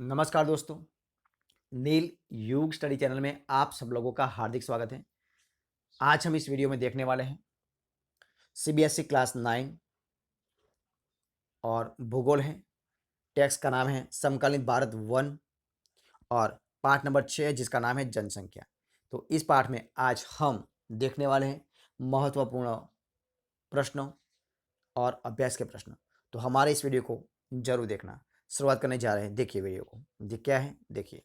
नमस्कार दोस्तों, नील युग स्टडी चैनल में आप सब लोगों का हार्दिक स्वागत है। आज हम इस वीडियो में देखने वाले हैं सीबीएसई क्लास 9 और भूगोल है। टेक्स्ट का नाम है समकालीन भारत 1 और पाठ नंबर 6 जिसका नाम है जनसंख्या। तो इस पाठ में आज हम देखने वाले हैं महत्वपूर्ण प्रश्नों और अभ्यास के प्रश्न। तो हमारे इस वीडियो को जरूर देखना। शुरुआत करने जा रहे हैं, देखिए वीडियो को। ये क्या है, देखिए।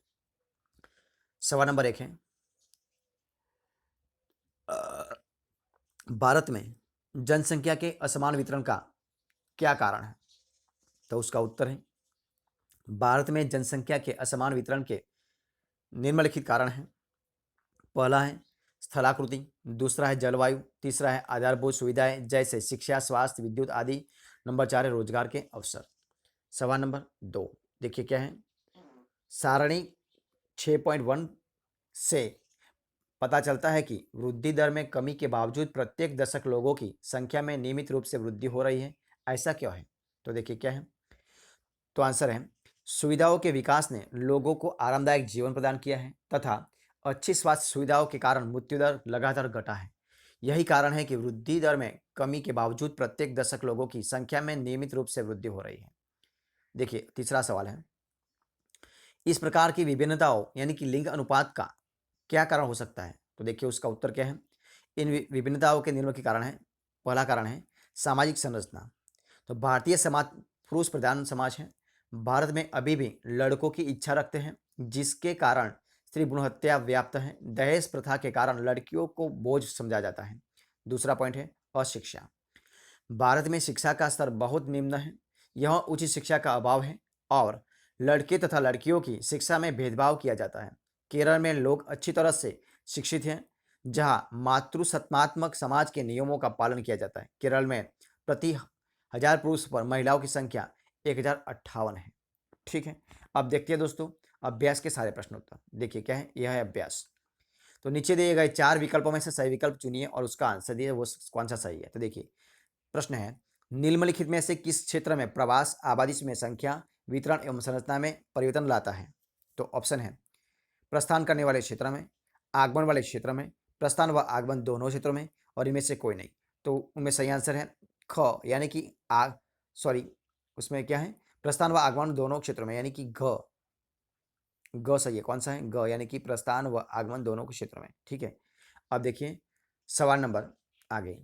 सवाल नंबर 1 है, भारत में जनसंख्या के असमान वितरण का क्या कारण है? तो उसका उत्तर है, भारत में जनसंख्या के असमान वितरण के निम्नलिखित कारण हैं। पहला है स्थलाकृति, दूसरा है जलवायु, तीसरा है आधारभूत सुविधाएं जैसे शिक्षा, स्वास्थ्य, विद्युत आदि। नंबर 4 है रोजगार के अवसर। सवाल नंबर 2 देखिए क्या है। सारणी 6.1 से पता चलता है कि वृद्धि दर में कमी के बावजूद प्रत्येक दशक लोगों की संख्या में नियमित रूप से वृद्धि हो रही है। ऐसा क्यों है? तो देखिए क्या है। तो आंसर है, सुविधाओं के विकास ने लोगों को आरामदायक जीवन प्रदान किया है तथा अच्छी स्वास्थ्य सुविधाओं के कारण मृत्यु दर लगातार घटा है। यही कारण है कि वृद्धि दर में कमी के बावजूद प्रत्येक दशक लोगों की संख्या में नियमित रूप से वृद्धि हो रही है। देखिए तीसरा सवाल है, इस प्रकार की विभिन्नताओं यानी कि लिंग अनुपात का क्या कारण हो सकता है? तो देखिए उसका उत्तर क्या है। इन विभिन्नताओं के निम्न के कारण है। पहला कारण है सामाजिक संरचना। तो भारतीय समाज पुरुष प्रधान समाज है। भारत में अभी भी लड़कों की इच्छा रखते हैं, जिसके कारण स्त्री भ्रूण हत्या व्याप्त है। दहेज प्रथा के कारण लड़कियों को बोझ समझा जाता है। दूसरा पॉइंट है अशिक्षा। भारत में शिक्षा का स्तर बहुत निम्न है। यह उच्च शिक्षा का अभाव है और लड़के तथा लड़कियों की शिक्षा में भेदभाव किया जाता है। केरल में लोग अच्छी तरह से शिक्षित हैं, जहां मातृसत्तात्मक समाज के नियमों का पालन किया जाता है। केरल में प्रति हजार पुरुष पर महिलाओं की संख्या 1058 है। ठीक है, अब देखते हैं दोस्तों अभ्यास के सारे प्रश्नोत्तर। देखिए क्या है, यह है अभ्यास। तो नीचे दिए गए 4 विकल्पों में से सही विकल्प चुनिए और उसका आंसर दिए वो कौन सा सही है। तो देखिए प्रश्न है, निम्नलिखित में से किस क्षेत्र में प्रवास आबादी में संख्या, वितरण एवं संरचना में परिवर्तन लाता है? तो ऑप्शन है, प्रस्थान करने वाले क्षेत्र में, आगमन वाले क्षेत्र में, प्रस्थान व आगमन दोनों क्षेत्रों में, और इनमें से कोई नहीं। तो उनमें सही आंसर है ख, यानी कि सॉरी, उसमें क्या है, प्रस्थान व आगमन दोनों क्षेत्रों में, यानी कि ग सही है। कौन सा है? ग, यानी कि प्रस्थान व आगमन दोनों के क्षेत्रों में। ठीक है, अब देखिए सवाल नंबर आगे।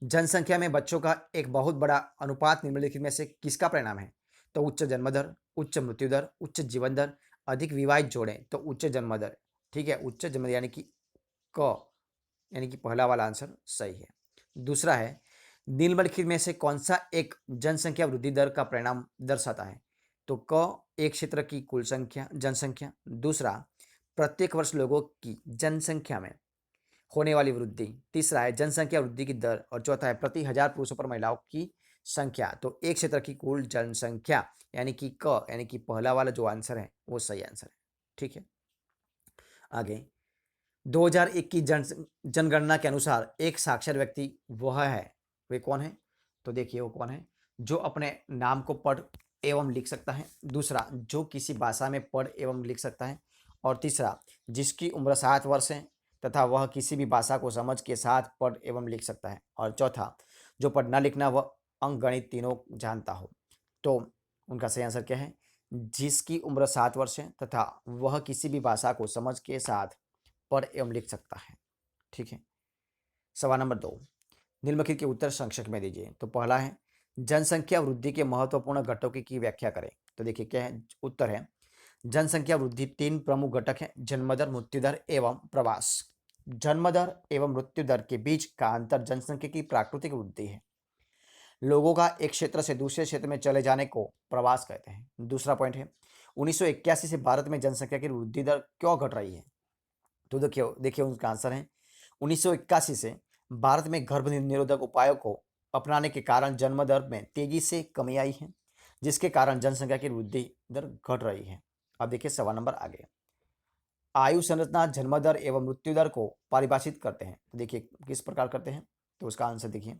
जनसंख्या में बच्चों का एक बहुत बड़ा अनुपात निम्नलिखित में से किसका परिणाम है? तो उच्च जन्म दर, उच्च मृत्यु दर, उच्च जीवन दर, अधिक विवाहित जोड़े। तो उच्च जन्म दर। ठीक है, उच्च जन्म यानी कि क, यानी कि पहला वाला आंसर सही है। दूसरा है, निम्नलिखित में से कौन सा एक जनसंख्या वृद्धि दर का परिणाम दर्शाता है? तो क, एक क्षेत्र की कुल संख्या जनसंख्या। दूसरा, प्रत्येक वर्ष लोगों की जनसंख्या में होने वाली वृद्धि। तीसरा है जनसंख्या वृद्धि की दर। और चौथा है प्रति हजार पुरुषों पर महिलाओं की संख्या। तो एक क्षेत्र की कुल जनसंख्या यानी कि क, यानी कि पहला वाला जो आंसर है वो सही आंसर है। ठीक है, आगे 2001 की जनगणना के अनुसार एक साक्षर व्यक्ति वह है, वे कौन है? तो देखिए वो कौन है, जो अपने नाम को पढ़ एवं लिख सकता है। दूसरा, जो किसी भाषा में पढ़ एवं लिख सकता है। और तीसरा, जिसकी उम्र 7 वर्ष है तथा वह किसी भी भाषा को समझ के साथ पढ़ एवं लिख सकता है। और चौथा, जो पढ़ना लिखना व अंक गणित तीनों जानता हो। तो उनका सही आंसर क्या है? जिसकी उम्र 7 वर्ष है तथा वह किसी भी भाषा को समझ के साथ पढ़ एवं लिख सकता है। ठीक है, सवाल नंबर 2, निम्नलिखित के उत्तर संक्षेप में दीजिए। तो पहला है, जनसंख्या वृद्धि के महत्वपूर्ण घटकों की व्याख्या करें। तो देखिए क्या है, उत्तर है, जनसंख्या वृद्धि 3 प्रमुख घटक है, जन्म दर, मृत्यु दर एवं प्रवास। जन्म दर एवं मृत्यु दर के बीच का अंतर जनसंख्या की प्राकृतिक वृद्धि है। लोगों का एक क्षेत्र से दूसरे क्षेत्र में चले जाने को प्रवास कहते हैं। दूसरा पॉइंट है, 1981 से भारत में जनसंख्या की वृद्धि दर क्यों घट रही है? तो देखिए देखिए उनका आंसर है, 1981 से भारत में गर्भ निरोधक उपायों को अपनाने के कारण जन्म दर में तेजी से कमी आई है, जिसके कारण जनसंख्या की वृद्धि दर घट रही है। अब देखिए सवाल नंबर आगे। आयु संरचना जन्म दर एवं मृत्यु दर को परिभाषित करते हैं। तो देखिए किस प्रकार करते हैं, तो उसका आंसर देखिए।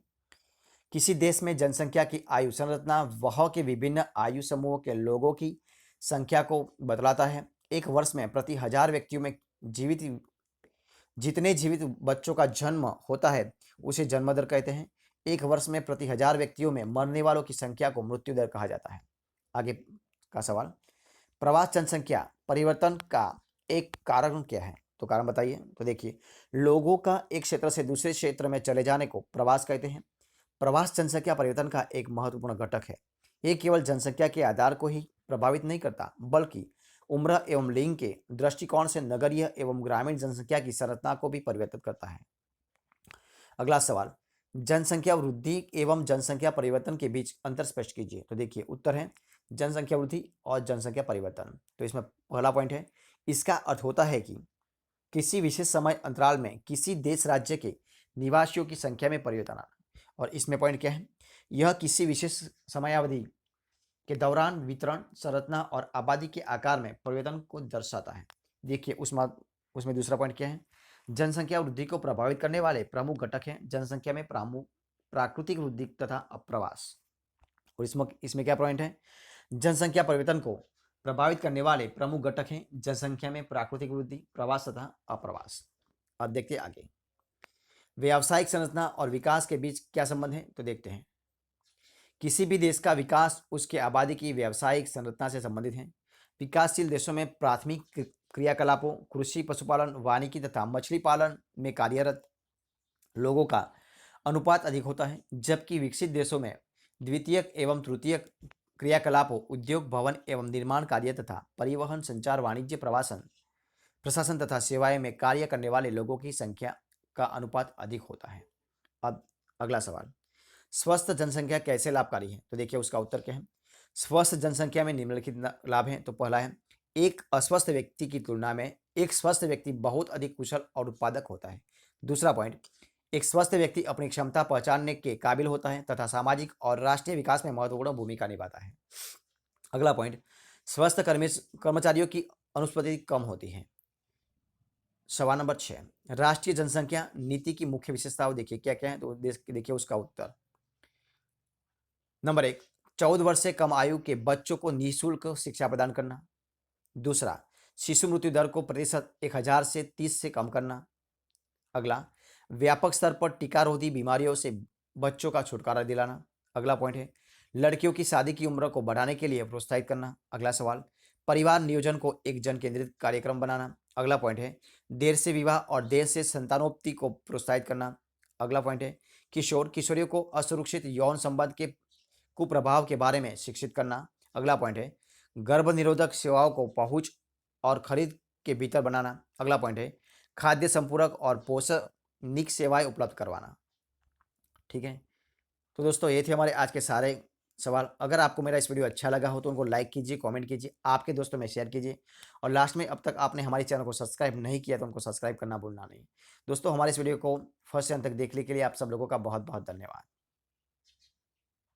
किसी देश में जनसंख्या की आयु संरचना वह के विभिन्न आयु समूहों के लोगों की संख्या को बतलाता है। एक वर्ष में प्रति 1000 व्यक्तियों में जितने जीवित बच्चों का जन्म होता है उसे जन्म दर कहते हैं। एक वर्ष में प्रति 1000 व्यक्तियों में मरने वालों की संख्या को मृत्यु दर कहा जाता है। आगे का सवाल, प्रवास जनसंख्या परिवर्तन का एक कारण क्या है? तो कारण बताइए। तो देखिए, लोगों का एक क्षेत्र से दूसरे क्षेत्र में चले जाने को प्रवास कहते हैं। प्रवास जनसंख्या परिवर्तन का एक महत्वपूर्ण घटक है। ये केवल जनसंख्या के आधार को ही प्रभावित नहीं करता, बल्कि उम्र एवं लिंग के दृष्टिकोण से नगरीय एवं ग्रामीण जनसंख्या की संरचना को भी परिवर्तित करता है। अगला सवाल, जनसंख्या वृद्धि एवं जनसंख्या परिवर्तन के बीच अंतर स्पष्ट कीजिए। तो देखिए, उत्तर है जनसंख्या वृद्धि और जनसंख्या परिवर्तन। तो इसमें पहला पॉइंट है, इसका अर्थ होता है कि किसी विशेष समय अंतराल में किसी देश राज्य के निवासियों की संख्या में परिवर्तन आना। और इसमें पॉइंट क्या है, यह किसी विशेष समयावधि के दौरान वितरण, संरचना और आबादी के आकार में परिवर्तन को दर्शाता है। देखिए, उसमें दूसरा पॉइंट क्या है, जनसंख्या वृद्धि को प्रभावित करने वाले प्रमुख घटक हैं जनसंख्या में प्राकृतिक वृद्धि तथा अप्रवास। और इसमें क्या पॉइंट है, जनसंख्या परिवर्तन को प्रभावित करने वाले प्रमुख घटक हैं जनसंख्या में प्राकृतिक वृद्धि, प्रवास तथा अप्रवास। अब देखते हैं आगे, व्यावसायिक संरचना और विकास के बीच क्या संबंध है? तो देखते हैं। किसी भी देश का विकास उसके आबादी की व्यावसायिक संरचना से संबंधित है। विकासशील देशों में प्राथमिक क्रियाकलापों, कृषि, पशुपालन, वानिकी तथा मछली पालन में कार्यरत लोगों का अनुपात अधिक होता है, जबकि विकसित देशों में द्वितीयक एवं तृतीयक क्रियाकलापों, उद्योग, भवन एवं निर्माण कार्य तथा परिवहन, संचार, वाणिज्य, प्रशासन तथा सेवाएं में कार्य करने वाले लोगों की संख्या का अनुपात अधिक होता है। अब अगला सवाल, स्वस्थ जनसंख्या कैसे लाभकारी है? तो देखिए, उसका उत्तर क्या है। स्वस्थ जनसंख्या में निम्नलिखित लाभ हैं। तो पहला है, एक अस्वस्थ व्यक्ति की तुलना में एक स्वस्थ व्यक्ति बहुत अधिक कुशल और उत्पादक होता है। दूसरा पॉइंट, एक स्वस्थ व्यक्ति अपनी क्षमता पहचानने के काबिल होता है तथा सामाजिक और राष्ट्रीय विकास में महत्वपूर्ण भूमिका निभाता है। अगला पॉइंट, स्वस्थ कर्मचारियों की अनुपस्थिति कम होती है। सवाल नंबर 6, राष्ट्रीय जनसंख्या नीति की मुख्य विशेषताओं देखिए क्या क्या है। तो देखिए उसका उत्तर। नंबर 1, 14 वर्ष से कम आयु के बच्चों को निःशुल्क शिक्षा प्रदान करना। दूसरा, शिशु मृत्यु दर को प्रतिशत 1000 से 30 से कम करना। अगला, व्यापक स्तर पर टीकारोधी बीमारियों से बच्चों का छुटकारा दिलाना। अगला पॉइंट है, लड़कियों की शादी की उम्र को बढ़ाने के लिए प्रोत्साहित करना। अगला सवाल, परिवार नियोजन को एक जन केंद्रित कार्यक्रम बनाना। अगला पॉइंट है, देर से विवाह और देर से संतानोत्पत्ति को प्रोत्साहित करना। अगला पॉइंट है, किशोर किशोरियों को असुरक्षित यौन संबंध के कुप्रभाव के बारे में शिक्षित करना। अगला पॉइंट है, गर्भ निरोधक सेवाओं को पहुंच और खरीद के भीतर बनाना। अगला पॉइंट है, खाद्य संपूरक और पोषणिक सेवाएं उपलब्ध करवाना। ठीक है, तो दोस्तों ये थे हमारे आज के सारे सवाल। अगर आपको मेरा इस वीडियो अच्छा लगा हो तो उनको लाइक कीजिए, कमेंट कीजिए, आपके दोस्तों में शेयर कीजिए और लास्ट में अब तक आपने हमारे चैनल को सब्सक्राइब नहीं किया तो उनको सब्सक्राइब करना भूलना नहीं। दोस्तों, हमारे इस वीडियो को फर्स्ट से अंत तक देखने के लिए आप सब लोगों का बहुत बहुत धन्यवाद।